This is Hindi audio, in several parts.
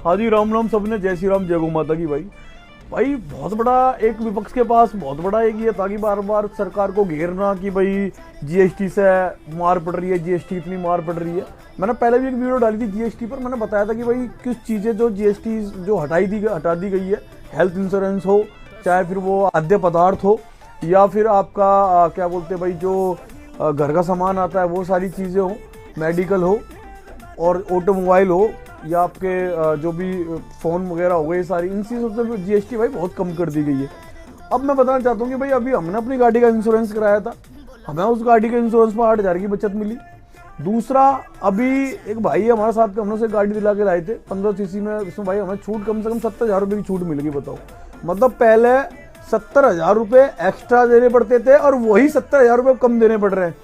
हाँ जी, राम राम सबने, जय श्री राम, जय गौ माता की। भाई भाई बहुत बड़ा एक विपक्ष के पास बहुत बड़ा एक ये था कि बार बार सरकार को घेरना कि भाई जीएसटी से मार पड़ रही है, जीएसटी इतनी मार पड़ रही है। मैंने पहले भी एक वीडियो डाली थी जीएसटी पर, मैंने बताया था कि भाई कुछ चीज़ें जो जीएसटी जो हटा दी गई है, हेल्थ इंश्योरेंस हो, चाहे फिर वो खाद्य पदार्थ हो, या फिर आपका क्या बोलते हैं भाई जो घर का सामान आता है वो सारी चीज़ें हो, मेडिकल हो और ऑटोमोबाइल हो, या आपके जो भी फ़ोन वगैरह हो गए, सारी इन चीज़ों से जीएसटी भाई बहुत कम कर दी गई है। अब मैं बताना चाहता हूँ कि भाई अभी हमने अपनी गाड़ी का इंश्योरेंस कराया था, हमें उस गाड़ी के इंश्योरेंस में 8,000 की बचत मिली। दूसरा, अभी एक भाई है हमारे साथ, हमने उसे गाड़ी दिला के लाए थे 15 सीसी में, इसमें भाई हमें छूट कम से कम 70,000 रुपये की छूट मिल गई। बताओ, मतलब पहले 70,000 रुपये एक्स्ट्रा देने पड़ते थे और वही 70,000 रुपये कम देने पड़ रहे हैं।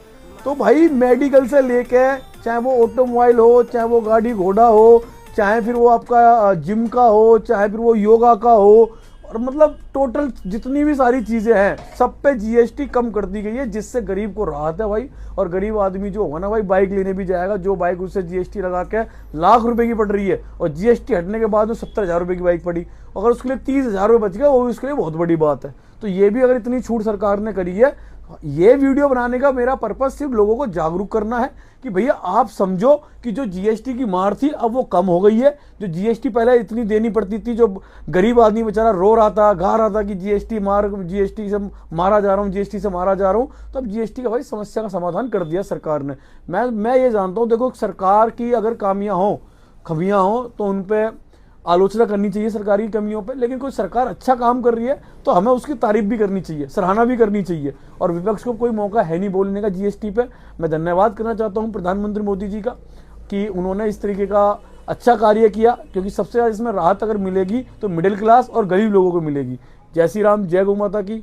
तो भाई मेडिकल से लेके, चाहे वो ऑटोमोबाइल हो, चाहे वो गाड़ी घोड़ा हो, चाहे फिर वो आपका जिम का हो, चाहे फिर वो योगा का हो, और मतलब टोटल जितनी भी सारी चीज़ें हैं सब पे जीएसटी कम कर दी गई है, जिससे गरीब को राहत है भाई। और गरीब आदमी जो होगा ना भाई, बाइक लेने भी जाएगा, जो बाइक उससे जीएसटी लगा के लाख रुपए की पड़ रही है और जीएसटी हटने के बाद में 70,000 रुपये की बाइक पड़ी, अगर उसके लिए 30,000 रुपये बच गया, वो उसके लिए बहुत बड़ी बात है। तो ये भी अगर इतनी छूट सरकार ने करी है, ये वीडियो बनाने का मेरा पर्पस सिर्फ लोगों को जागरूक करना है कि भैया आप समझो कि जो जीएसटी की मार थी अब वो कम हो गई है। जो जीएसटी पहले इतनी देनी पड़ती थी, जो गरीब आदमी बेचारा रो रहा था, गा रहा था कि जीएसटी से मारा जा रहा हूँ, जीएसटी से मारा जा रहा हूँ, तो अब जीएसटी का भाई समस्या का समाधान कर दिया सरकार ने। मैं ये जानता हूँ, देखो सरकार की अगर खमियां हो तो उन पर आलोचना करनी चाहिए सरकारी कमियों पे, लेकिन कोई सरकार अच्छा काम कर रही है तो हमें उसकी तारीफ भी करनी चाहिए, सराहना भी करनी चाहिए। और विपक्ष को कोई मौका है नहीं बोलने का जीएसटी पे। मैं धन्यवाद करना चाहता हूं प्रधानमंत्री मोदी जी का कि उन्होंने इस तरीके का अच्छा कार्य किया, क्योंकि सबसे ज़्यादा इसमें राहत अगर मिलेगी तो मिडिल क्लास और गरीब लोगों को मिलेगी। जय श्री राम, जय गौ माता की।